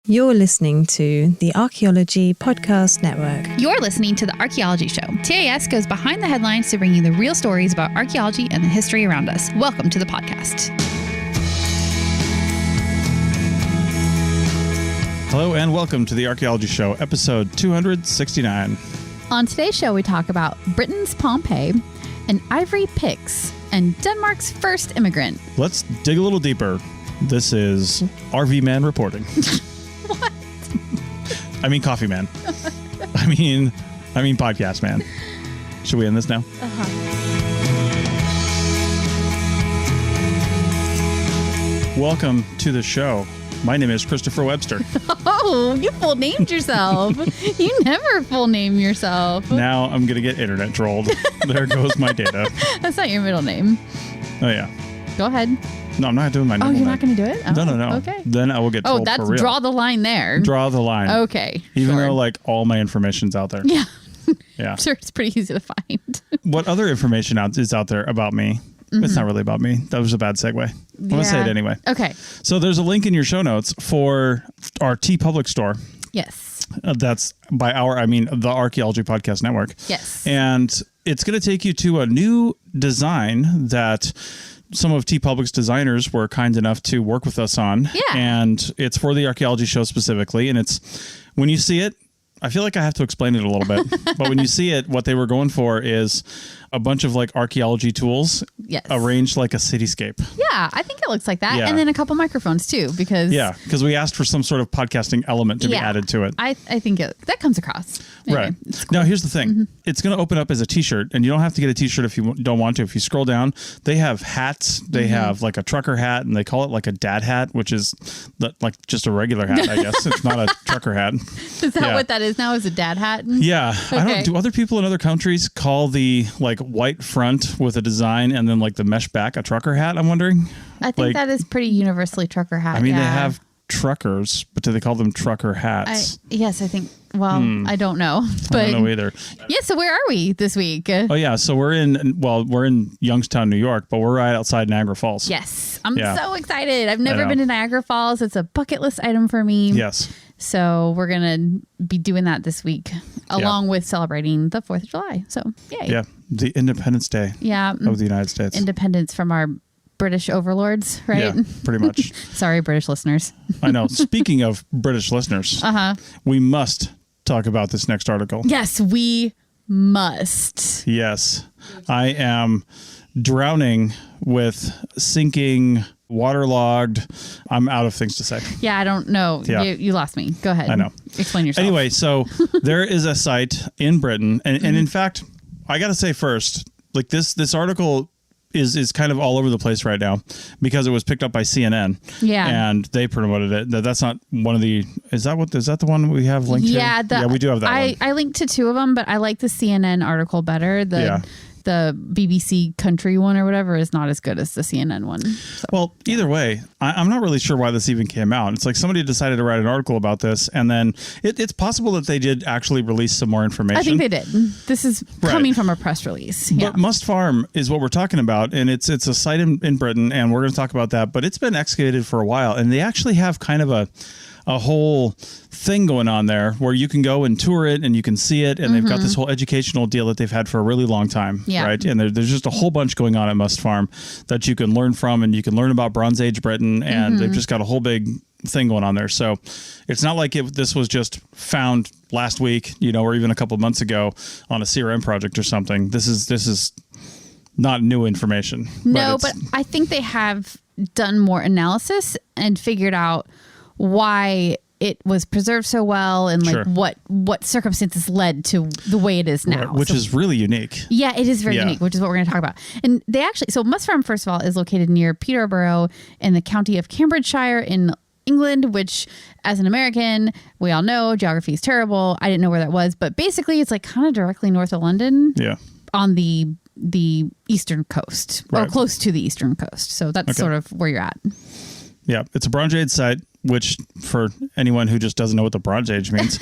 You're listening to the Archaeology Podcast Network. You're listening to the Archaeology Show. TAS goes behind the headlines to bring you the real stories about archaeology and the history around us. Welcome to the podcast. Hello and welcome to the Archaeology Show, episode 269. On today's show, we talk about Britain's Pompeii and Ivory Pyx and Denmark's first immigrant. Let's dig a little deeper. This is RV Man reporting. What? I mean coffee man. I mean podcast man. Should we end this now? Welcome to the show. My name is Christopher Webster. Oh, you full named yourself. You never full name yourself. Now I'm going to get internet trolled. There goes my data. That's not your middle name. Oh, yeah. Go ahead. No, I'm not doing my normal Oh, you're name. not going to do it? Oh, No. Okay. Then I will get trolled that's for real. draw the line there. Draw the line. Okay. Even sure. though, like, all my information's out there. Yeah. Yeah. I'm sure it's pretty easy to find. What other information is out there about me? Mm-hmm. It's not really about me. That was a bad segue. I'm going to say it anyway. Okay. So there's a link in your show notes for our TeePublic store. Yes. That's by the Archaeology Podcast Network. Yes. And it's going to take you to a new design that some of TeePublic's designers were kind enough to work with us on. Yeah. And it's for the Archaeology Show specifically. And it's, when you see it, I feel like I have to explain it a little bit. But when you see it, what they were going for is a bunch of like archaeology tools arranged like a cityscape. Yeah, I think it looks like that. Yeah. And then a couple microphones too, because we asked for some sort of podcasting element to be added to it. I think that comes across. Anyway, right. it's cool. Now, here's the thing. Mm-hmm. It's going to open up as a t-shirt, and you don't have to get a t-shirt if you don't want to. If you scroll down, they have hats. They have like a trucker hat, and they call it like a dad hat, which is like just a regular hat, I guess. It's not a trucker hat. Is that what that is now? Is a dad hat? Yeah. Okay. Do other people in other countries call the like white front with a design and then like the mesh back a trucker hat? I'm wondering. I think that is pretty universally trucker hat. I mean, they have truckers, but do they call them trucker hats? Yes, I think. Well, I don't know. But I don't know either. Yeah, so where are we this week? Oh, yeah. So we're in Youngstown, New York, but we're right outside Niagara Falls. Yes. I'm so excited. I've never been to Niagara Falls. It's a bucket list item for me. Yes. So we're going to be doing that this week, along with celebrating the 4th of July. So, yay. Yeah. The Independence Day of the United States. Independence from our British overlords, right? Yeah, pretty much. Sorry, British listeners. I know. Speaking of British listeners, we must talk about this next article. Yes, we must. Yes. I am drowning with sinking, waterlogged. I'm out of things to say. Yeah, I don't know. Yeah. You lost me. Go ahead. I know. Explain yourself. Anyway, so there is a site in Britain, and in fact, I got to say first, like this article is kind of all over the place right now because it was picked up by CNN. Yeah. And they promoted it. That's not one of the, is that the one we have linked to? Yeah, we do have that one. I linked to two of them, but I like the CNN article better. The BBC country one or whatever is not as good as the CNN one. So. Well, either way, I'm not really sure why this even came out. It's like somebody decided to write an article about this, and then it's possible that they did actually release some more information. I think they did. This is coming from a press release. Yeah. But Must Farm is what we're talking about, and it's a site in Britain, and we're going to talk about that. But it's been excavated for a while, and they actually have kind of a whole thing going on there where you can go and tour it and you can see it, and they've got this whole educational deal that they've had for a really long time, right? And there's just a whole bunch going on at Must Farm that you can learn from, and you can learn about Bronze Age Britain, and they've just got a whole big thing going on there. So it's not like this was just found last week, or even a couple of months ago on a CRM project or something. This is not new information. No, but I think they have done more analysis and figured out why it was preserved so well and like what circumstances led to the way it is now. Right, which is really unique. Yeah, it is very unique, which is what we're going to talk about. And they actually, so Must Farm, first of all, is located near Peterborough in the county of Cambridgeshire in England, which as an American, we all know geography is terrible. I didn't know where that was, but basically it's like kind of directly north of London. Yeah. On the eastern coast or close to the eastern coast. So that's sort of where you're at. Yeah, it's a Bronze Age site. which for anyone who just doesn't know what the Bronze Age means,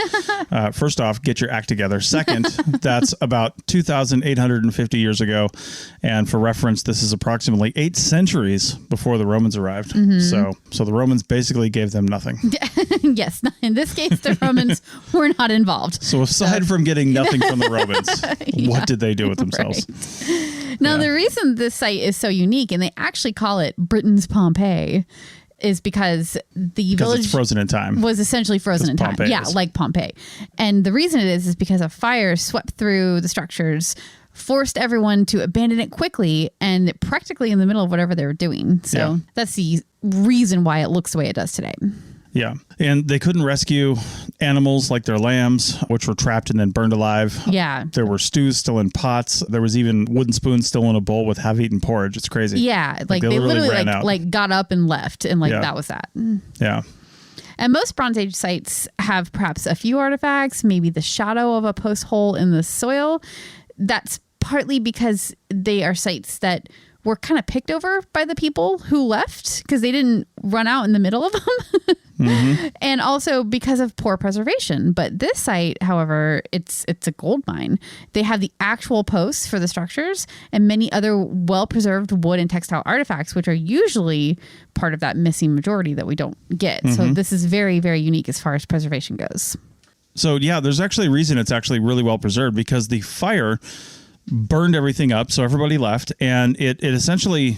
first off, get your act together. Second, that's about 2,850 years ago. And for reference, this is approximately 8 centuries before the Romans arrived. So the Romans basically gave them nothing. Yes. In this case, the Romans were not involved. So aside from getting nothing from the Romans, what did they do with themselves? Right. Now, the reason this site is so unique, and they actually call it Britain's Pompeii, is because the village it's frozen in time. Was essentially frozen in time. Pompeii Yeah, is. like Pompeii. And the reason it is because a fire swept through the structures, forced everyone to abandon it quickly and practically in the middle of whatever they were doing. So that's the reason why it looks the way it does today. Yeah. And they couldn't rescue animals like their lambs, which were trapped and then burned alive. Yeah. There were stews still in pots. There was even wooden spoons still in a bowl with half-eaten porridge. It's crazy. Yeah. Like they literally ran out. got up and left, and that was that. Yeah. And most Bronze Age sites have perhaps a few artifacts, maybe the shadow of a post hole in the soil. That's partly because they are sites that were kind of picked over by the people who left because they didn't run out in the middle of them. And also because of poor preservation. But this site, however, it's a gold mine. They have the actual posts for the structures and many other well-preserved wood and textile artifacts, which are usually part of that missing majority that we don't get. So this is very, very unique as far as preservation goes. So, yeah, there's actually a reason it's actually really well preserved, because the fire burned everything up. So everybody left, and it essentially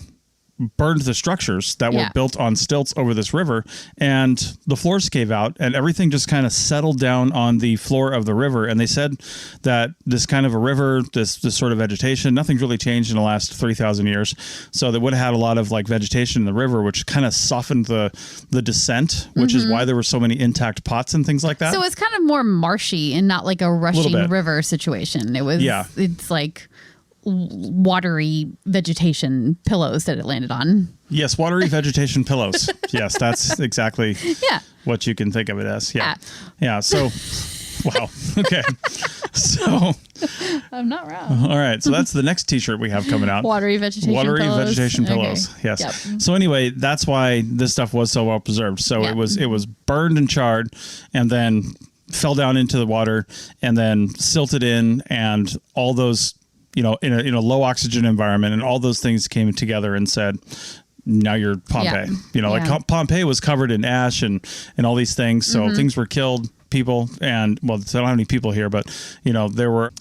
burned the structures that were built on stilts over this river, and the floors cave out and everything just kind of settled down on the floor of the river. And they said that this kind of a river, this sort of vegetation, nothing's really changed in the last 3,000 years. So they would have had a lot of like vegetation in the river, which kind of softened the descent, which is why there were so many intact pots and things like that. So it's kind of more marshy and not like a rushing river situation. It was, it's like watery vegetation pillows that it landed on. Yes, watery vegetation pillows. Yes, that's exactly what you can think of it as. Yeah. So, wow. Okay. So, I'm not wrong. All right. So that's the next T-shirt we have coming out. Watery vegetation pillows. Yes. Yep. So anyway, that's why this stuff was so well preserved. So it was burned and charred, and then fell down into the water, and then silted in, and all those, in a low oxygen environment, and all those things came together and said, now you're Pompeii. Like Pompeii was covered in ash and all these things. So things were killed, people, and I don't have any people here, but there were,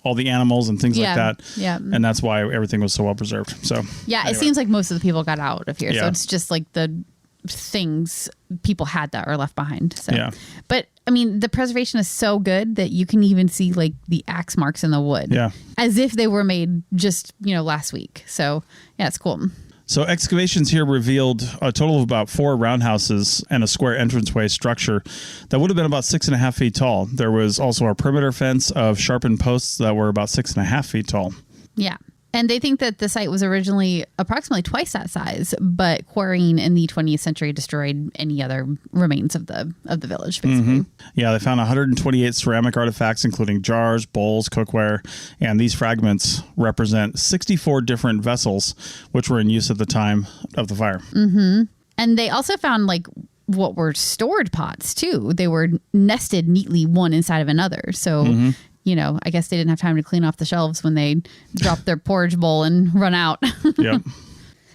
all the animals and things like that. Yeah. And that's why everything was so well preserved. So anyway. It seems like most of the people got out of here. So it's just like the things people had that are left behind. So but I mean, the preservation is so good that you can even see like the axe marks in the wood. Yeah. As if they were made just, last week. So it's cool. So excavations here revealed a total of about 4 roundhouses and a square entranceway structure that would have been about 6.5 feet tall. There was also a perimeter fence of sharpened posts that were about 6.5 feet tall. Yeah. And they think that the site was originally approximately twice that size, but quarrying in the 20th century destroyed any other remains of the village, basically. Yeah, they found 128 ceramic artifacts, including jars, bowls, cookware, and these fragments represent 64 different vessels, which were in use at the time of the fire. And they also found like what were stored pots too. They were nested neatly one inside of another. So I guess they didn't have time to clean off the shelves when they dropped their porridge bowl and run out. Yep.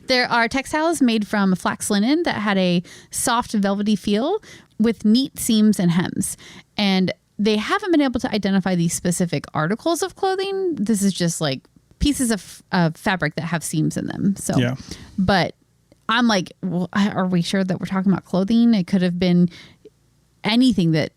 There are textiles made from flax linen that had a soft velvety feel with neat seams and hems. And they haven't been able to identify these specific articles of clothing. This is just like pieces of fabric that have seams in them. So, but I'm like, well, are we sure that we're talking about clothing? It could have been anything that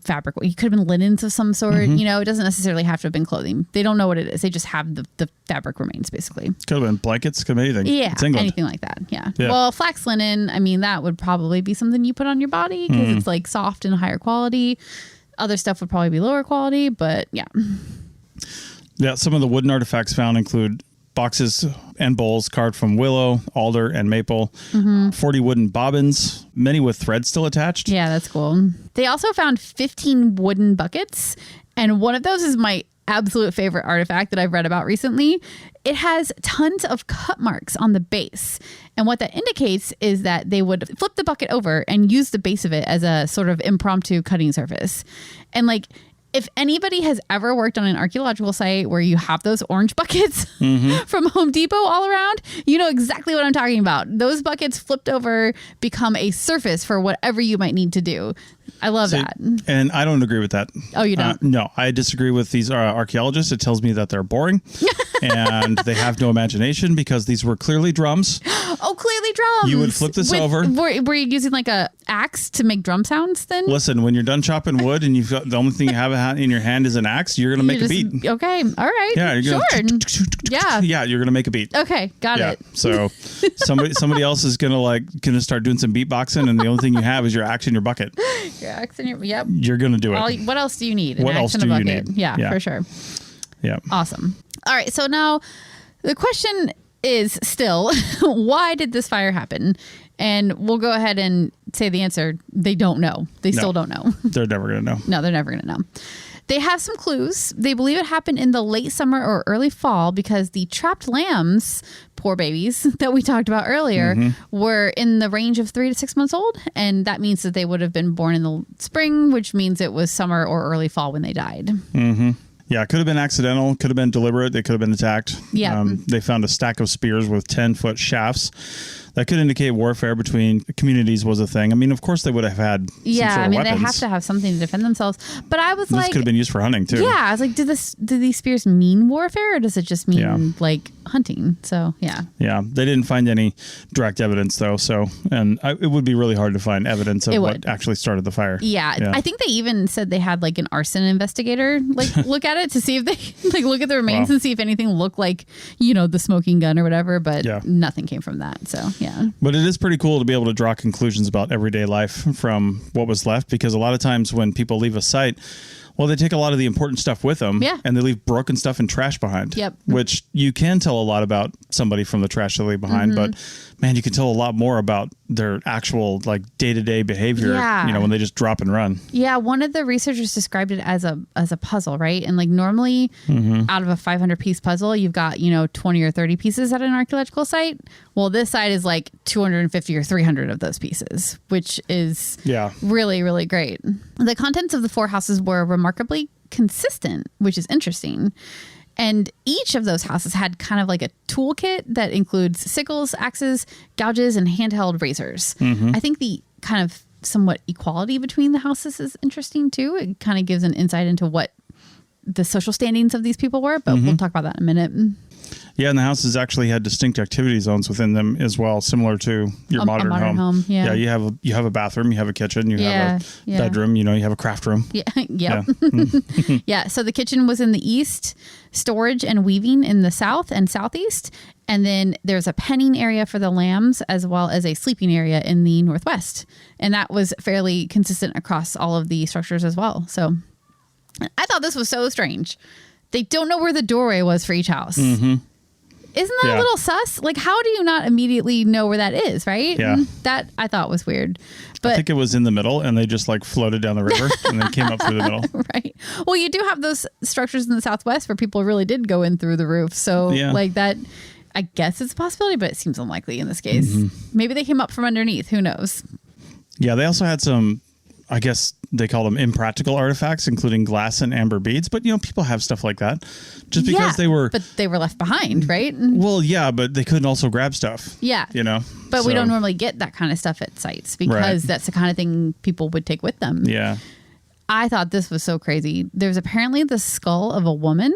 fabric, it could have been linens of some sort. It doesn't necessarily have to have been clothing. They don't know what it is. They just have the fabric remains, basically. Could have been blankets, could have been anything. Yeah, it's England. Anything like that. Yeah. Well, flax linen, I mean, that would probably be something you put on your body because it's like soft and higher quality. Other stuff would probably be lower quality, but yeah. Yeah, some of the wooden artifacts found include boxes and bowls carved from willow, alder, and maple, 40 wooden bobbins, many with thread still attached. Yeah, that's cool. They also found 15 wooden buckets, and one of those is my absolute favorite artifact that I've read about recently. It has tons of cut marks on the base. And what that indicates is that they would flip the bucket over and use the base of it as a sort of impromptu cutting surface. And like, if anybody has ever worked on an archaeological site where you have those orange buckets from Home Depot all around, you know exactly what I'm talking about. Those buckets flipped over become a surface for whatever you might need to do. I love that. And I don't agree with that. Oh, you don't? No, I disagree with these archaeologists. It tells me that they're boring and they have no imagination because these were clearly drums. Oh, clearly drums. You would flip this over. Were you using like a axe to make drum sounds then? Listen, when you're done chopping wood and you've got the only thing you have in your hand is an axe, you're going to make a beat. Okay. All right. Yeah. You're gonna, Yeah. Yeah. You're going to make a beat. Okay. Got it. So somebody else is going to start doing some beatboxing and the only thing you have is your axe and your bucket. Your axe and your, yep. You're going to do it. What else do you need? What else do you need? Yeah, for sure. Yeah. Awesome. All right. So now the question is still, why did this fire happen? And we'll go ahead and say the answer. They don't know. They still don't know. They're never going to know. No, they're never going to know. They have some clues. They believe it happened in the late summer or early fall because the trapped lambs, poor babies that we talked about earlier, were in the range of 3 to 6 months old. And that means that they would have been born in the spring, which means it was summer or early fall when they died. Mm-hmm. Yeah, it could have been accidental, could have been deliberate. They could have been attacked. Yeah. They found a stack of spears with 10-foot shafts. That could indicate warfare between communities was a thing. I mean, of course they would have had some sort of weapons. They have to have something to defend themselves. But I was this could have been used for hunting too. Yeah, I was like, do these spears mean warfare or does it just mean like hunting? So, yeah. Yeah, they didn't find any direct evidence though. So, it would be really hard to find evidence of what actually started the fire. Yeah, I think they even said they had like an arson investigator like look at it to see if they like look at the remains and see if anything looked like, the smoking gun or whatever. But nothing came from that. So, yeah. But it is pretty cool to be able to draw conclusions about everyday life from what was left, because a lot of times when people leave a site, well, they take a lot of the important stuff with them and they leave broken stuff and trash behind, which you can tell a lot about somebody from the trash they leave behind. But man, you can tell a lot more about their actual like day-to-day behavior, when they just drop and run. Yeah. One of the researchers described it as a puzzle, right? And like normally out of a 500 piece puzzle, you've got, 20 or 30 pieces at an archaeological site. Well, this site is like 250 or 300 of those pieces, which is really, really great. The contents of the 4 houses were remarkably consistent, which is interesting. And each of those houses had kind of like a toolkit that includes sickles, axes, gouges, and handheld razors. I think the kind of somewhat equality between the houses is interesting too. It kind of gives an insight into what the social standings of these people were, but we'll talk about that in a minute. Yeah, and the houses actually had distinct activity zones within them as well, similar to your modern home. Yeah, you have a bathroom, you have a kitchen, you have a bedroom, you have a craft room. Yeah. So the kitchen was in the east, storage and weaving in the south and southeast, and then there's a penning area for the lambs as well as a sleeping area in the northwest, and that was fairly consistent across all of the structures as well. So I thought this was so strange. They don't know where the doorway was for each house. Isn't that a little sus? Like, how do you not immediately know where that is, right? Yeah. That I thought was weird. But I think it was in the middle and they just like floated down the river and then came up through the middle. Right. Well, you do have those structures in the Southwest where people really did go in through the roof. So like that, I guess it's a possibility, but it seems unlikely in this case. Maybe they came up from underneath. Who knows? Yeah. They also had some, I guess they call them impractical artifacts, including glass and amber beads. But, people have stuff like that just because they were. But they were left behind, right? Well, yeah, but they couldn't also grab stuff. Yeah. But we don't normally get that kind of stuff at sites because that's the kind of thing people would take with them. Yeah. I thought this was so crazy. There's apparently the skull of a woman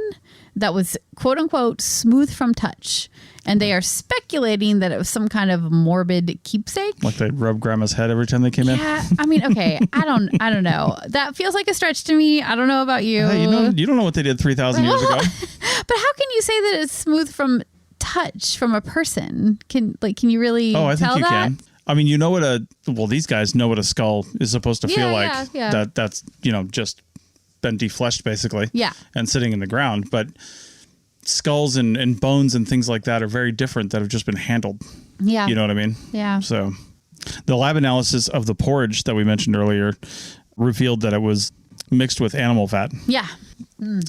that was, quote unquote, smooth from touch. And they are speculating that it was some kind of morbid keepsake. Like they rub grandma's head every time they came in? Yeah. I mean, okay. I don't know. That feels like a stretch to me. I don't know about you. Hey, you don't know what they did 3,000 years ago. But how can you say that it's smooth from touch from a person? Can you really I think tell you that? can. I mean, these guys know what a skull is supposed to feel like. Yeah. That's, just been defleshed basically. Yeah. And sitting in the ground. But skulls and bones and things like that are very different that have just been handled. Yeah. You know what I mean? Yeah. So the lab analysis of the porridge that we mentioned earlier revealed that it was mixed with animal fat. Yeah.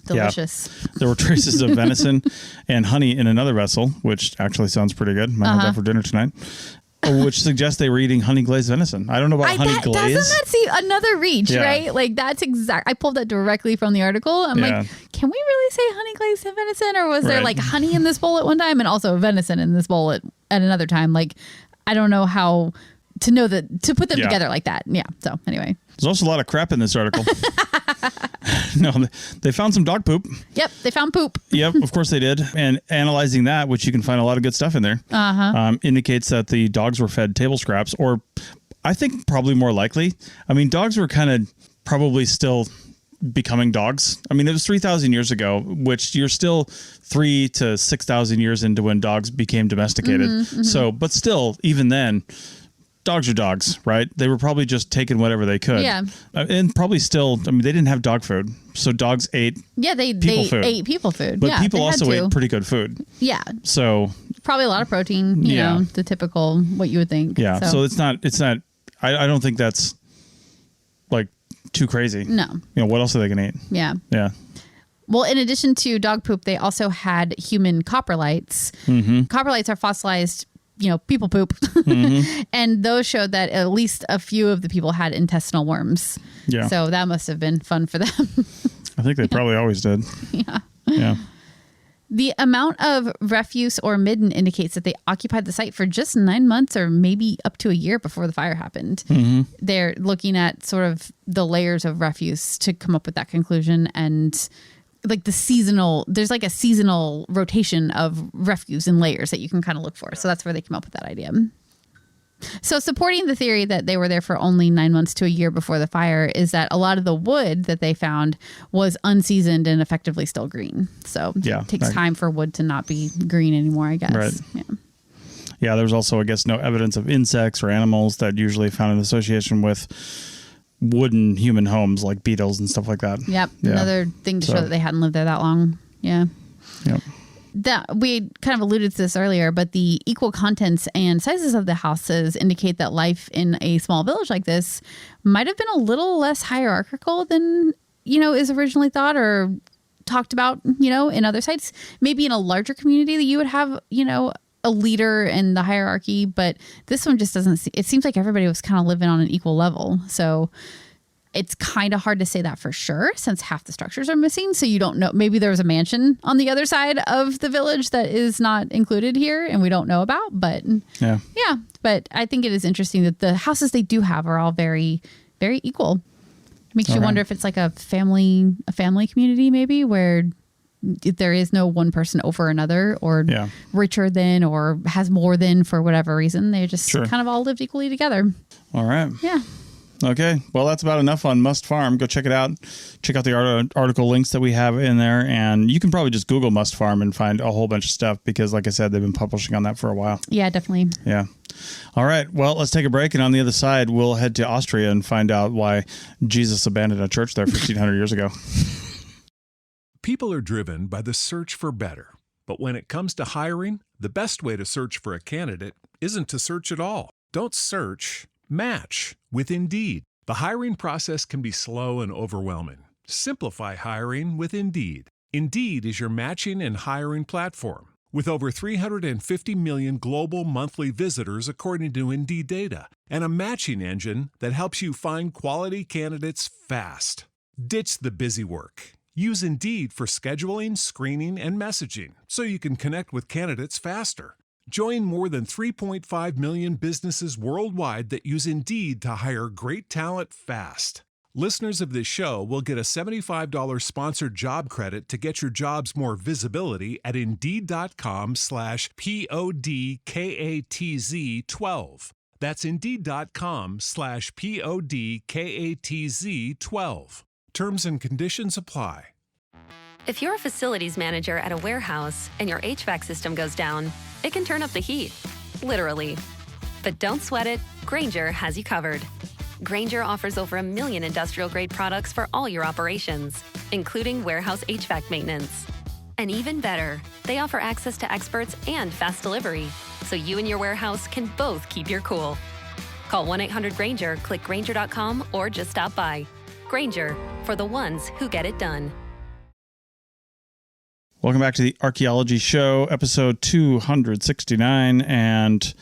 Delicious. Yeah. There were traces of venison and honey in another vessel, which actually sounds pretty good. Might have that for dinner tonight. Which suggests they were eating honey glazed venison. I don't know about honey glaze. Doesn't that see another reach, right? Like that's exact. I pulled that directly from the article. I'm like, can we really say honey glazed venison, or was there like honey in this bowl at one time and also venison in this bowl at another time? Like, I don't know how to know that to put them together like that. Yeah. So anyway, there's also a lot of crap in this article. No, they found some dog poop. Yep, they found poop. Yep, of course they did. And analyzing that, which you can find a lot of good stuff in there, indicates that the dogs were fed table scraps, or I think probably more likely. I mean, dogs were kind of probably still becoming dogs. I mean, it was 3,000 years ago, which you're still 3,000 to 6,000 years into when dogs became domesticated. So, but still, even then, dogs are dogs, right? They were probably just taking whatever they could. Yeah. And probably still, I mean, they didn't have dog food. So dogs ate they food. ate people food. But people also ate pretty good food. Yeah. So probably a lot of protein, you know, the typical, what you would think. Yeah. So it's not, I don't think that's like too crazy. No. You know, what else are they going to eat? Yeah. Yeah. Well, in addition to dog poop, they also had human coprolites. Coprolites are fossilized, you know, people poop. And those showed that at least a few of the people had intestinal worms. Yeah. So that must have been fun for them. I think they probably always did. Yeah. Yeah. The amount of refuse or midden indicates that they occupied the site for just 9 months or maybe up to a year before the fire happened. They're looking at sort of the layers of refuse to come up with that conclusion, and like there's like a seasonal rotation of refuse in layers that you can kind of look for. So that's where they came up with that idea. So supporting the theory that they were there for only 9 months to a year before the fire is that a lot of the wood that they found was unseasoned and effectively still green. So it takes time for wood to not be green anymore, I guess. Right. Yeah. Yeah, there's also, I guess, no evidence of insects or animals that usually found in association with wooden human homes, like beetles and stuff like that. Yep. Yeah. Another thing to show that they hadn't lived there that long. Yeah. Yep. That we kind of alluded to this earlier, but the equal contents and sizes of the houses indicate that life in a small village like this might have been a little less hierarchical than, you know, is originally thought or talked about, you know, in other sites. Maybe in a larger community that you would have, you know, a leader in the hierarchy, but this one just doesn't it seems like everybody was kind of living on an equal level. So it's kind of hard to say that for sure since half the structures are missing. So you don't know, maybe there was a mansion on the other side of the village that is not included here and we don't know about, but yeah, but I think it is interesting that the houses they do have are all very, very equal. It makes you wonder if it's like a family community maybe where there is no one person over another or richer than or has more than for whatever reason. They just kind of all lived equally together. All right. Yeah. Okay. Well, that's about enough on Must Farm. Go check it out. Check out the article links that we have in there. And you can probably just Google Must Farm and find a whole bunch of stuff because, like I said, they've been publishing on that for a while. Yeah, definitely. Yeah. All right. Well, let's take a break. And on the other side, we'll head to Austria and find out why Jesus abandoned a church there 1,500 years ago. People are driven by the search for better. But when it comes to hiring, the best way to search for a candidate isn't to search at all. Don't search, match with Indeed. The hiring process can be slow and overwhelming. Simplify hiring with Indeed. Indeed is your matching and hiring platform. With over 350 million global monthly visitors according to Indeed data, and a matching engine that helps you find quality candidates fast. Ditch the busy work. Use Indeed for scheduling, screening, and messaging so you can connect with candidates faster. Join more than 3.5 million businesses worldwide that use Indeed to hire great talent fast. Listeners of this show will get a $75 sponsored job credit to get your jobs more visibility at Indeed.com/PODKATZ12. That's Indeed.com/PODKATZ12. Terms and conditions apply. If you're a facilities manager at a warehouse and your HVAC system goes down, it can turn up the heat, literally. But don't sweat it, Grainger has you covered. Grainger offers over 1 million industrial-grade products for all your operations, including warehouse HVAC maintenance. And even better, they offer access to experts and fast delivery, so you and your warehouse can both keep your cool. Call 1-800-GRAINGER, click Grainger.com, or just stop by. Grainger, for the ones who get it done. Welcome back to the Archaeology Show, episode 269. And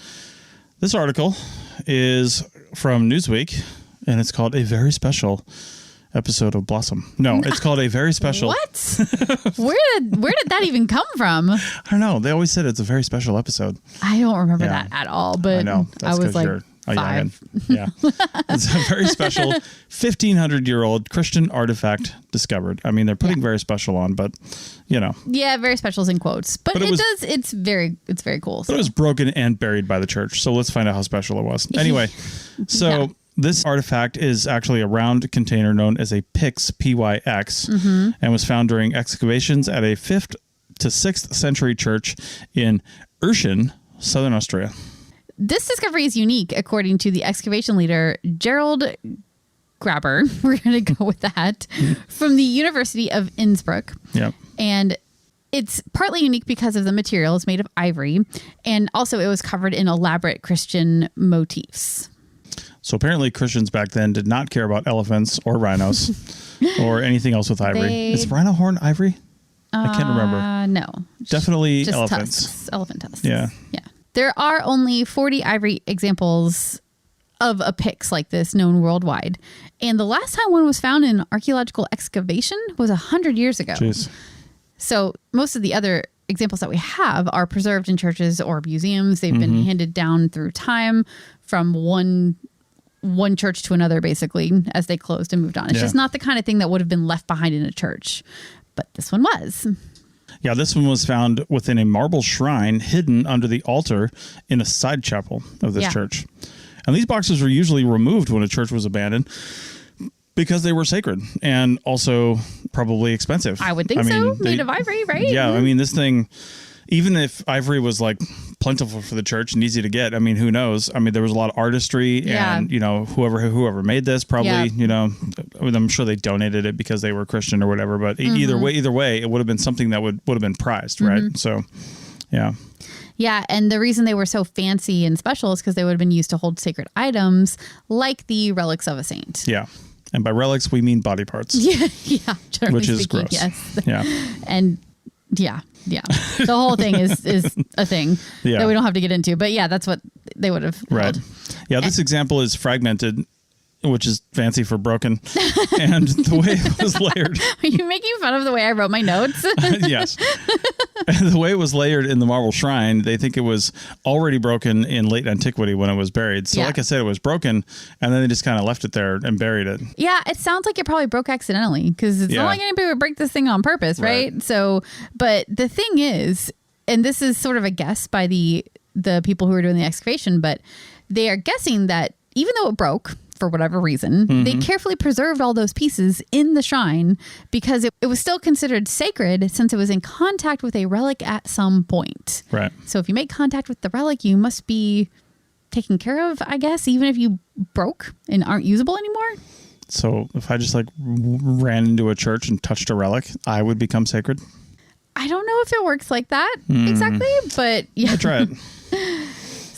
this article is from Newsweek, and it's called A Very Special Episode of Blossom. No, it's called A Very Special. What? Where did that even come from? I don't know. They always said it's a very special episode. I don't remember that at all, but I know. I was like you're a 5. youngin'. Yeah. It's a very special 1,500-year-old Christian artifact discovered. I mean, they're putting very special on, but, you know. Yeah, very special is in quotes. But it's very cool. But it was broken and buried by the church. So let's find out how special it was. Anyway, so this artifact is actually a round container known as a Pyx, P-Y-X, and was found during excavations at a 5th to 6th century church in Urshan, southern Austria. This discovery is unique, according to the excavation leader, Gerald Graber. We're going to go with that, from the University of Innsbruck. Yep. And it's partly unique because of the material. It's made of ivory. And also it was covered in elaborate Christian motifs. So apparently Christians back then did not care about elephants or rhinos or anything else with ivory. Is rhino horn ivory? I can't remember. No. Definitely just elephants. Tusks, elephant tusks. Yeah. Yeah. There are only 40 ivory examples of a Pyx like this known worldwide. And the last time one was found in archaeological excavation was 100 years ago. Jeez. So most of the other examples that we have are preserved in churches or museums. They've been handed down through time from one church to another, basically, as they closed and moved on. It's just not the kind of thing that would have been left behind in a church. But this one was. Yeah, this one was found within a marble shrine hidden under the altar in a side chapel of this church. And these boxes were usually removed when a church was abandoned because they were sacred and also probably expensive. I would think so. Made of ivory, right? Yeah, I mean, this thing, even if ivory was like plentiful for the church and easy to get, I mean, who knows? I mean, there was a lot of artistry and, you know, whoever made this probably, you know, I mean, I'm sure they donated it because they were Christian or whatever, but either way, it would have been something that would have been prized, right? So, yeah. Yeah, and the reason they were so fancy and special is because they would have been used to hold sacred items like the relics of a saint. Yeah. And by relics, we mean body parts. Yeah. Which is speaking, gross. Yes. Yeah. And yeah. The whole thing is a thing that we don't have to get into. But yeah, that's what they would have Right. held. Yeah, this example is fragmented, which is fancy for broken. And the way it was layered. Are you making fun of the way I wrote my notes? Yes. The way it was layered in the marble shrine, they think it was already broken in late antiquity when it was buried. So like I said, it was broken, and then they just kind of left it there and buried it. Yeah, it sounds like it probably broke accidentally, because it's not like anybody would break this thing on purpose, right? So, but the thing is, and this is sort of a guess by the people who are doing the excavation, but they are guessing that even though it broke, for whatever reason, they carefully preserved all those pieces in the shrine because it was still considered sacred since it was in contact with a relic at some point. Right. So if you make contact with the relic, you must be taken care of, I guess, even if you broke and aren't usable anymore. So if I just like ran into a church and touched a relic, I would become sacred? I don't know if it works like that exactly, but yeah. I try it.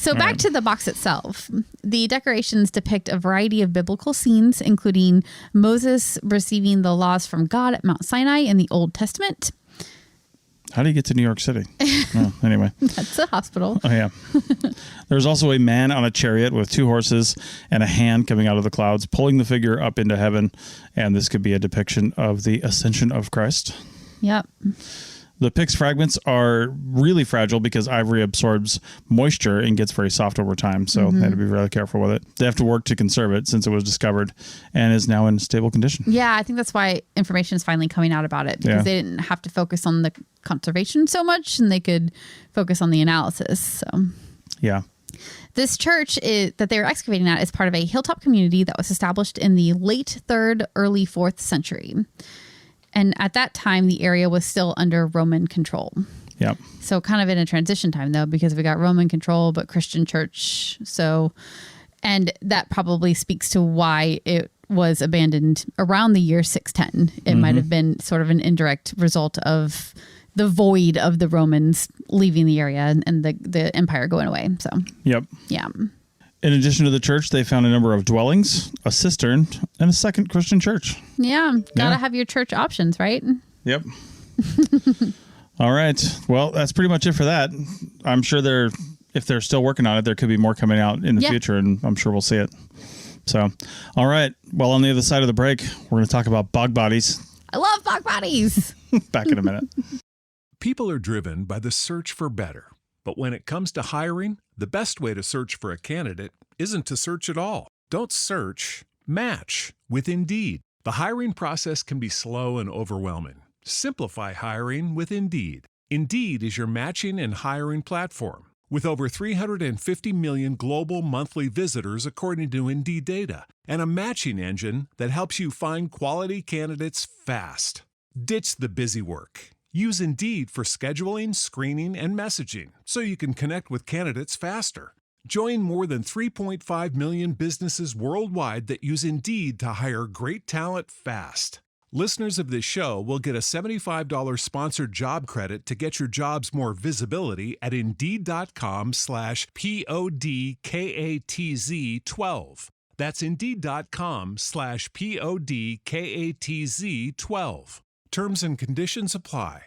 So back to the box itself. The decorations depict a variety of biblical scenes, including Moses receiving the laws from God at Mount Sinai in the Old Testament. How do you get to New York City? Oh, anyway. That's a hospital. Oh, yeah. There's also a man on a chariot with 2 horses and a hand coming out of the clouds, pulling the figure up into heaven. And this could be a depiction of the ascension of Christ. Yep. The Pyx fragments are really fragile because ivory absorbs moisture and gets very soft over time. So they had to be really careful with it. They have to work to conserve it since it was discovered and is now in stable condition. Yeah, I think that's why information is finally coming out about it, because they didn't have to focus on the conservation so much and they could focus on the analysis. So yeah. This church that they were excavating at is part of a hilltop community that was established in the late 3rd, early 4th century. And at that time, the area was still under Roman control. Yep. So kind of in a transition time, though, because we got Roman control, but Christian church. So, and that probably speaks to why it was abandoned around the year 610. It might have been sort of an indirect result of the void of the Romans leaving the area and the empire going away. So, yep. Yeah. In addition to the church, they found a number of dwellings, a cistern, and a second Christian church. Yeah. Gotta have your church options, right? Yep. All right. Well, that's pretty much it for that. I'm sure if they're still working on it, there could be more coming out in the future, and I'm sure we'll see it. So, all right. Well, on the other side of the break, we're going to talk about bog bodies. I love bog bodies. Back in a minute. People are driven by the search for better. But when it comes to hiring, the best way to search for a candidate isn't to search at all. Don't search, match with Indeed. The hiring process can be slow and overwhelming. Simplify hiring with Indeed. Indeed is your matching and hiring platform. With over 350 million global monthly visitors according to Indeed data, and a matching engine that helps you find quality candidates fast. Ditch the busy work. Use Indeed for scheduling, screening, and messaging so you can connect with candidates faster. Join more than 3.5 million businesses worldwide that use Indeed to hire great talent fast. Listeners of this show will get a $75 sponsored job credit to get your jobs more visibility at Indeed.com/PODKATZ12. That's Indeed.com/PODKATZ12. Terms and conditions apply.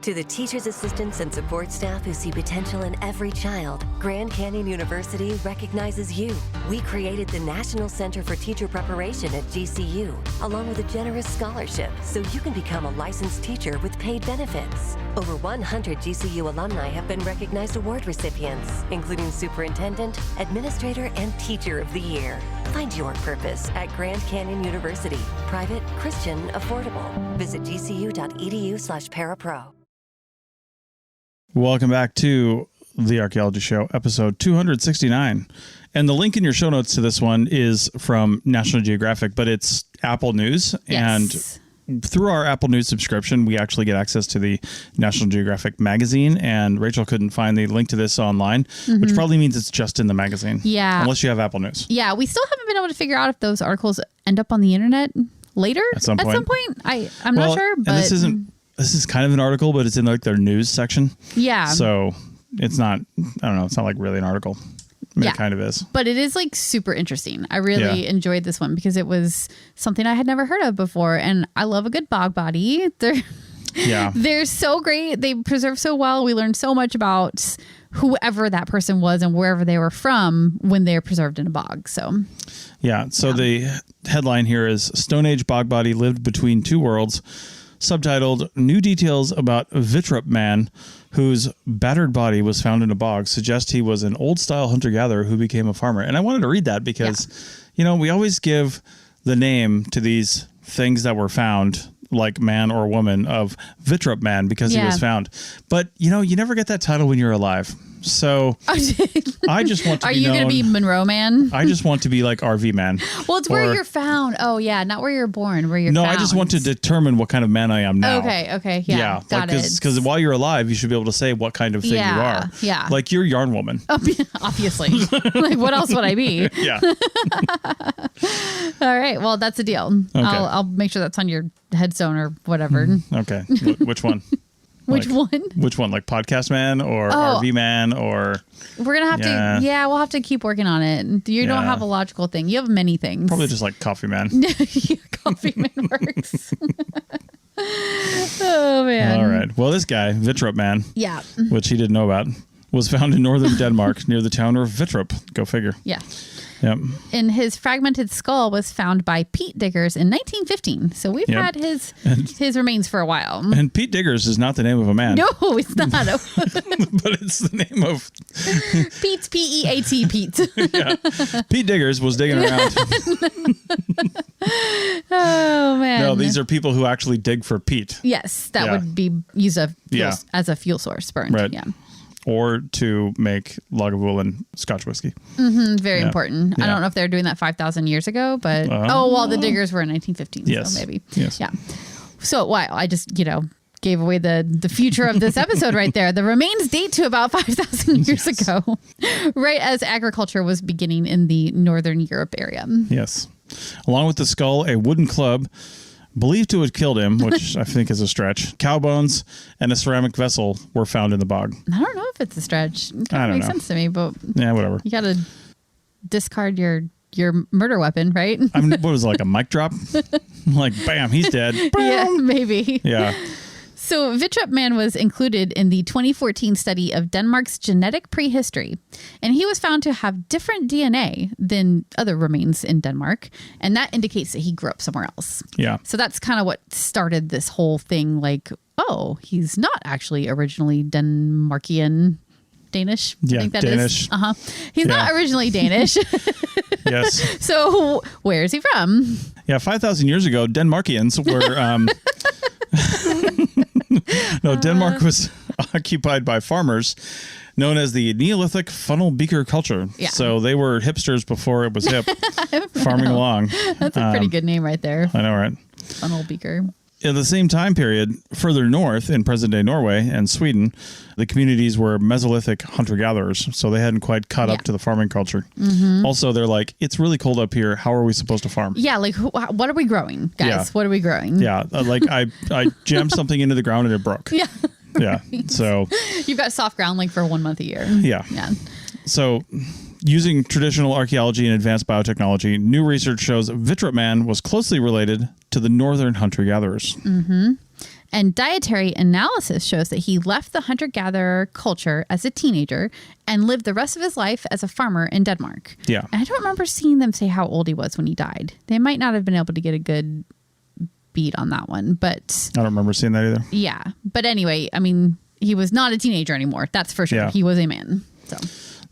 To the teachers, assistants, and support staff who see potential in every child, Grand Canyon University recognizes you. We created the National Center for Teacher Preparation at GCU, along with a generous scholarship, so you can become a licensed teacher with paid benefits. Over 100 GCU alumni have been recognized award recipients, including Superintendent, Administrator, and Teacher of the Year. Find your purpose at Grand Canyon University. Private, Christian, affordable. Visit gcu.edu/parapro. Welcome back to the Archaeology Show, episode 269. And the link in your show notes to this one is from National Geographic, but it's Apple News. Yes. And through our Apple News subscription, we actually get access to the National Geographic magazine. And Rachel couldn't find the link to this online, which probably means it's just in the magazine. Yeah. Unless you have Apple News. Yeah, we still haven't been able to figure out if those articles end up on the internet later. At some point. I'm not sure. But This is kind of an article, but it's in like their news section. Yeah. So it's not, I don't know, it's not like really an article. I mean, it kind of is. But it is like super interesting. I really enjoyed this one because it was something I had never heard of before. And I love a good bog body. They're so great. They preserve so well. We learned so much about whoever that person was and wherever they were from when they're preserved in a bog. So the headline here is Stone Age Bog Body Lived Between Two Worlds. Subtitled, New Details About Vitrup Man, whose battered body was found in a bog, suggest he was an old-style hunter-gatherer who became a farmer. And I wanted to read that because, we always give the name to these things that were found, like man or woman, of Vitrup Man because he was found. But, you never get that title when you're alive. So I just want to be known. Are you going to be Monroe Man? I just want to be like RV Man. Well, it's where you're found. Oh, yeah. Not where you're born, where you're found. No, I just want to determine what kind of man I am now. Okay. Yeah. Got it. Because while you're alive, you should be able to say what kind of thing you are. Yeah. Like you're Yarn Woman. Obviously. Like what else would I be? Yeah. All right. Well, that's a deal. Okay. I'll make sure that's on your headstone or whatever. Okay. Which one? Which one? Which one? Like Podcast Man or RV Man or... We're going to have to... Yeah, we'll have to keep working on it. You don't have a logical thing. You have many things. Probably just like Coffee Man. Coffee Man works. Oh, man. All right. Well, this guy, Vitrup Man, which he didn't know about, was found in northern Denmark near the town of Vitrup. Go figure. Yeah. Yep. And his fragmented skull was found by peat diggers in 1915. So we've had his remains for a while. And Pete Diggers is not the name of a man. No, it's not. But it's the name of... Pete's P-E-A-T, Pete. Pete Diggers was digging around. Oh, man. No, these are people who actually dig for peat. Yes, that would be used as a fuel source, burned. Right. Yeah. Or to make Lagavulin Scotch whiskey. Very important. I don't know if they were doing that 5,000 years ago, but the diggers were in 1915. Yes. So maybe. Yes. Yeah. So I just gave away the future of this episode right there. The remains date to about 5,000 years ago, right as agriculture was beginning in the Northern Europe area. Yes. Along with the skull, a wooden club believed to have killed him, which I think is a stretch, cow bones, and a ceramic vessel were found in the bog. I don't know if it's a stretch. It I don't makes know. sense to me, but whatever. You got to discard your murder weapon, right? I mean, what was it, like a mic drop? Like, bam, he's dead. Yeah, maybe. Yeah. So Vittrup man was included in the 2014 study of Denmark's genetic prehistory, and he was found to have different DNA than other remains in Denmark, and that indicates that he grew up somewhere else. Yeah. So that's kind of what started this whole thing, like, oh, he's not actually originally Denmarkian. Danish? Yeah, I think that Danish. is. Uh-huh. He's not originally Danish. Yes. So where is he from? Yeah, 5,000 years ago, Denmarkians were... No, Denmark was occupied by farmers known as the Neolithic funnel beaker culture. Yeah. So they were hipsters before it was hip, farming along. That's a pretty good name right there. I know, right? Funnel beaker. In the same time period, further north in present-day Norway and Sweden, the communities were Mesolithic hunter-gatherers, so they hadn't quite caught up to the farming culture. Also, they're like, it's really cold up here. How are we supposed to farm? Yeah, like, what are we growing, guys? Yeah. What are we growing? Yeah, like I jammed something into the ground and it broke. Yeah. Yeah, so... You've got soft ground like for 1 month a year. Yeah. Yeah. So... Using traditional archaeology and advanced biotechnology, new research shows Vittrup man was closely related to the northern hunter-gatherers. And dietary analysis shows that he left the hunter-gatherer culture as a teenager and lived the rest of his life as a farmer in Denmark. Yeah. And I don't remember seeing them say how old he was when he died. They might not have been able to get a good beat on that one, but... I don't remember seeing that either. Yeah. But anyway, I mean, he was not a teenager anymore. That's for sure. Yeah. He was a man. So...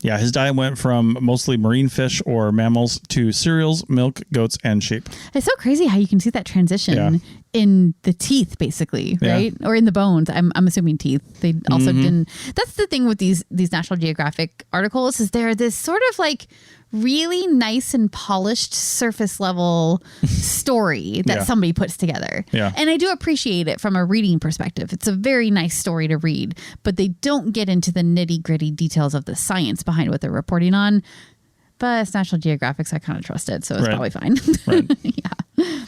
Yeah, his diet went from mostly marine fish or mammals to cereals, milk, goats, and sheep. It's so crazy how you can see that transition in the teeth, basically, right? Or in the bones. I'm assuming teeth. They also didn't. That's the thing with these National Geographic articles is they're this sort of like really nice and polished surface level story that somebody puts together. Yeah. And I do appreciate it from a reading perspective. It's a very nice story to read, but they don't get into the nitty gritty details of the science behind what they're reporting on. But it's National Geographic, so I kind of trust it. So it's probably fine. Right. Yeah.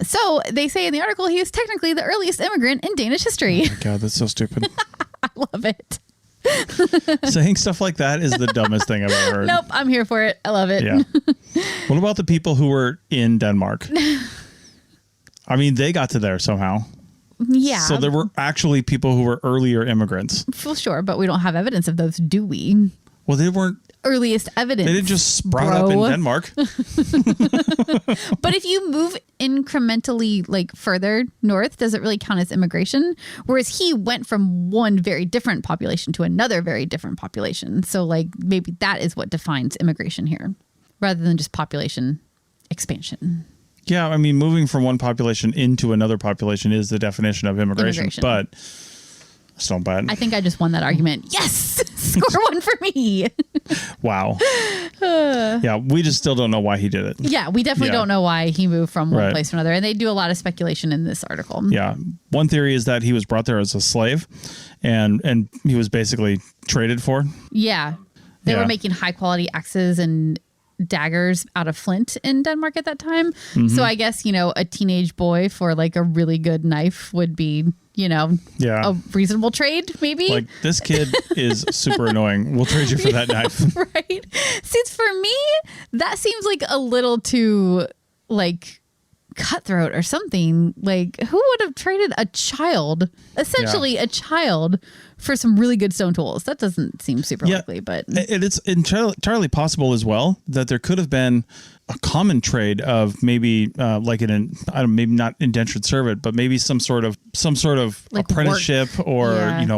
So they say in the article, he is technically the earliest immigrant in Danish history. Oh my God, that's so stupid. I love it. Saying stuff like that is the dumbest thing I've ever heard. Nope, I'm here for it. I love it. Yeah. What about the people who were in Denmark? I mean, they got to there somehow. Yeah. So there were actually people who were earlier immigrants. For sure, but we don't have evidence of those, do we? Well, they weren't. Earliest evidence. They didn't just sprout up in Denmark. But if you move incrementally like further north, does it really count as immigration? Whereas he went from one very different population to another very different population. So like maybe that is what defines immigration here rather than just population expansion. Yeah, I mean, moving from one population into another population is the definition of immigration. But I still don't buy it. I think I just won that argument. Yes! Score one for me. Wow. Yeah, we just still don't know why he did it. Yeah, we definitely don't know why he moved from one Right. place to another. And they do a lot of speculation in this article. Yeah. One theory is that he was brought there as a slave and he was basically traded for. Yeah. They Yeah. were making high quality axes and daggers out of flint in Denmark at that time. So I guess, you know, a teenage boy for like a really good knife would be, you know, Yeah. a reasonable trade, maybe. Like, this kid is super annoying. We'll trade you for that knife. Right. Since for me, that seems like a little too like cutthroat or something. Like, who would have traded a child, essentially a child, for some really good stone tools? That doesn't seem super likely, but It's entirely possible as well that there could have been a common trade of maybe like maybe not indentured servant, but maybe some sort of Like apprenticeship or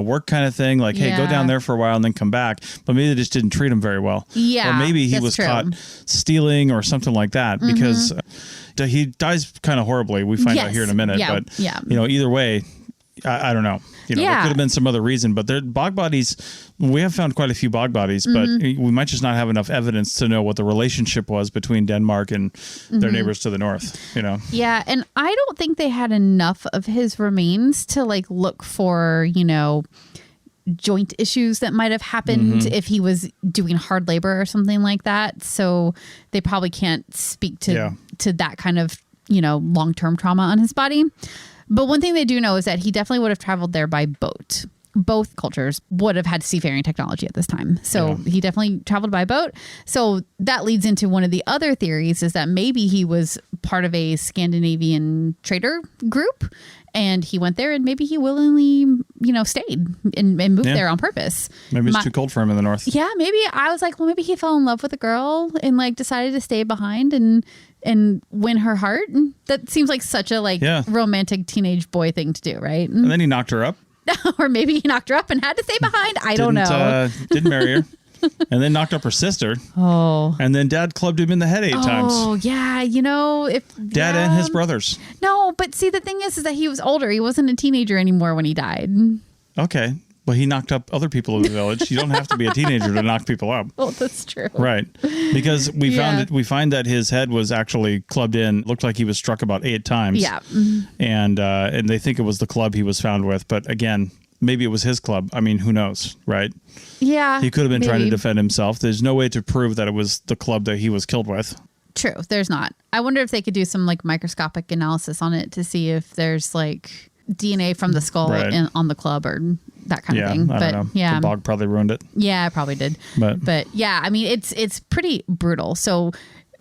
work kind of thing. Like, hey, go down there for a while and then come back. But maybe they just didn't treat him very well. Yeah, or maybe he that's was true. caught stealing or something like that because he dies kind of horribly. We find out here in a minute. Yeah. But Yeah. Either way, I don't know. There could have been some other reason, but they're bog bodies. We have found quite a few bog bodies, but we might just not have enough evidence to know what the relationship was between Denmark and their neighbors to the north. Yeah, and I don't think they had enough of his remains to like look for, joint issues that might have happened if he was doing hard labor or something like that. So they probably can't speak to that kind of, long-term trauma on his body. But one thing they do know is that he definitely would have traveled there by boat. both cultures would have had seafaring technology at this time. So he definitely traveled by boat. So that leads into one of the other theories, is that maybe he was part of a Scandinavian trader group, and he went there, and maybe he willingly, stayed and moved there on purpose. Maybe it's too cold for him in the north. Yeah, maybe I was like, well, maybe he fell in love with a girl and like decided to stay behind and win her heart. That seems like such a romantic teenage boy thing to do, right? And then he knocked her up. Or maybe he knocked her up and had to stay behind. I don't know. Didn't marry her. And then knocked up her sister. Oh. And then dad clubbed him in the head 8 times. Oh, yeah. Dad and his brothers. No, but see, the thing is that he was older. He wasn't a teenager anymore when he died. Okay. Well, he knocked up other people in the village. You don't have to be a teenager to knock people up. Well, that's true. Right. Because we find that his head was actually clubbed in. Looked like he was struck about 8 times. Yeah. And they think it was the club he was found with. But again, maybe it was his club. I mean, who knows, right? Yeah. He could have been trying to defend himself. There's no way to prove that it was the club that he was killed with. True. There's not. I wonder if they could do some like microscopic analysis on it to see if there's like DNA from the skull on the club or that kind of thing. I don't know. Yeah, the bog probably ruined it. Yeah, it probably did. But yeah, I mean, it's pretty brutal. So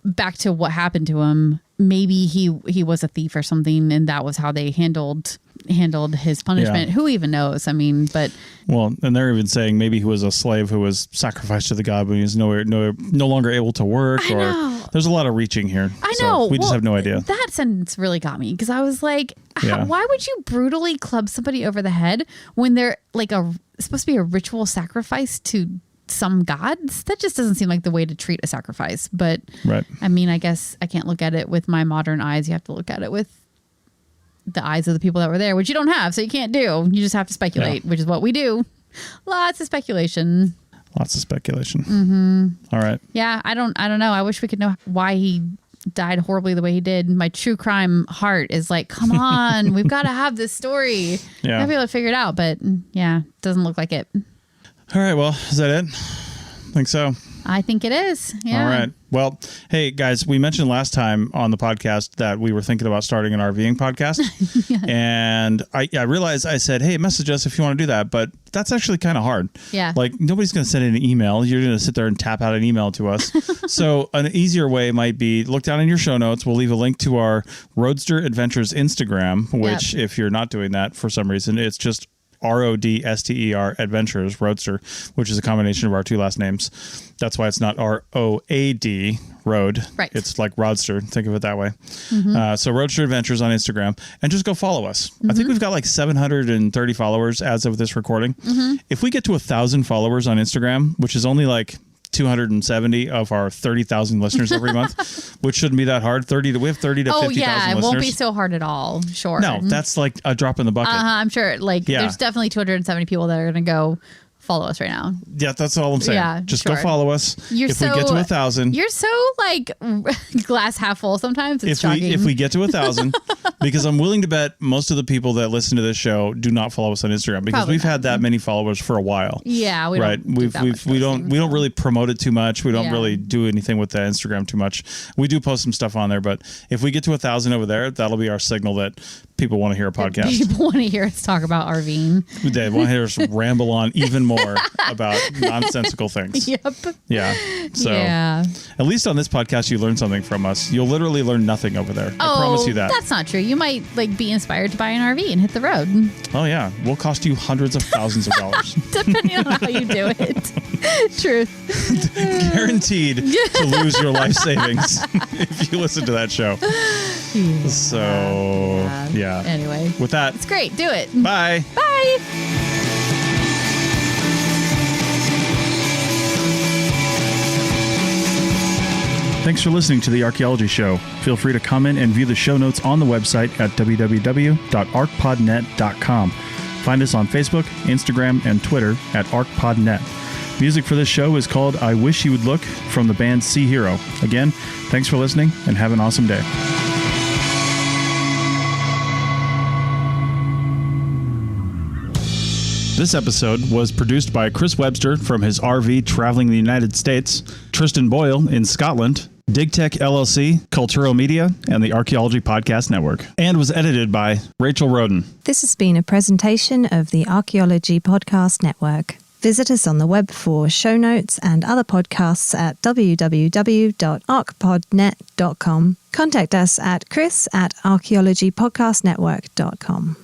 back to what happened to him. Maybe he was a thief or something, and that was how they handled his punishment. Yeah. Who even knows? I mean, but and they're even saying maybe he was a slave who was sacrificed to the god, but he's no longer able to work. I know. There's a lot of reaching here. I know. We just have no idea. That sentence really got me because I was like, why would you brutally club somebody over the head when they're like supposed to be a ritual sacrifice to some gods? That just doesn't seem like the way to treat a sacrifice. But I mean, I guess I can't look at it with my modern eyes. You have to look at it with the eyes of the people that were there, which you don't have, so you can't do. You just have to speculate, which is what we do. Lots of speculation. Mm-hmm. All right. Yeah, I don't know. I wish we could know why he died horribly the way he did. My true crime heart is like, come on, we've got to have this story. Yeah. I'll be able to figure it out, but yeah, doesn't look like it. All right. Well, is that it? Think so. I think it is. Yeah. All right. Well, hey guys, we mentioned last time on the podcast that we were thinking about starting an RVing podcast. And I realized I said, hey, message us if you want to do that. But that's actually kind of hard. Yeah. Like nobody's going to send in an email. You're going to sit there and tap out an email to us. So an easier way might be look down in your show notes. We'll leave a link to our Roadster Adventures Instagram, which if you're not doing that for some reason, it's just RODSTER Adventures Roadster, which is a combination of our 2 last names. That's why it's not ROAD Road. Right. It's like Rodster. Think of it that way. Mm-hmm. So Roadster Adventures on Instagram, and just go follow us. Mm-hmm. I think we've got like 730 followers as of this recording. Mm-hmm. If we get to 1,000 followers on Instagram, which is only like 270 of our 30,000 listeners every month, which shouldn't be that hard. We have 30 to 50,000 listeners. It won't be so hard at all. Sure. No, that's like a drop in the bucket. I'm sure. Like, there's definitely 270 people that are going to go follow us right now. Yeah, that's all I'm saying. Yeah, just go follow us. If we get to 1,000, you're so like glass half full. Sometimes it's shocking. If we get to 1,000, because I'm willing to bet most of the people that listen to this show do not follow us on Instagram because we've had that many followers for a while. Yeah, we don't really promote it too much. We don't really do anything with the Instagram too much. We do post some stuff on there, but if we get to 1,000 over there, that'll be our signal that people want to hear a podcast. People want to hear us talk about RVing. They want to hear us ramble on even more about nonsensical things. Yep. Yeah. So at least on this podcast, you learn something from us. You'll literally learn nothing over there. I promise you that. That's not true. You might like be inspired to buy an RV and hit the road. Oh yeah. We'll cost you hundreds of thousands of dollars. Depending on how you do it. Truth. Guaranteed to lose your life savings if you listen to that show. Yeah. So yeah. Anyway. With that. It's great. Do it. Bye. Bye. Thanks for listening to The Archaeology Show. Feel free to comment and view the show notes on the website at www.arcpodnet.com. Find us on Facebook, Instagram, and Twitter at ArcPodNet. Music for this show is called I Wish You Would Look from the band Sea Hero. Again, thanks for listening and have an awesome day. This episode was produced by Chris Webster from his RV traveling the United States, Tristan Boyle in Scotland, DigTech LLC, Cultural Media, and the Archaeology Podcast Network. And was edited by Rachel Roden. This has been a presentation of the Archaeology Podcast Network. Visit us on the web for show notes and other podcasts at www.archpodnet.com. Contact us at chris@archaeologypodcastnetwork.com.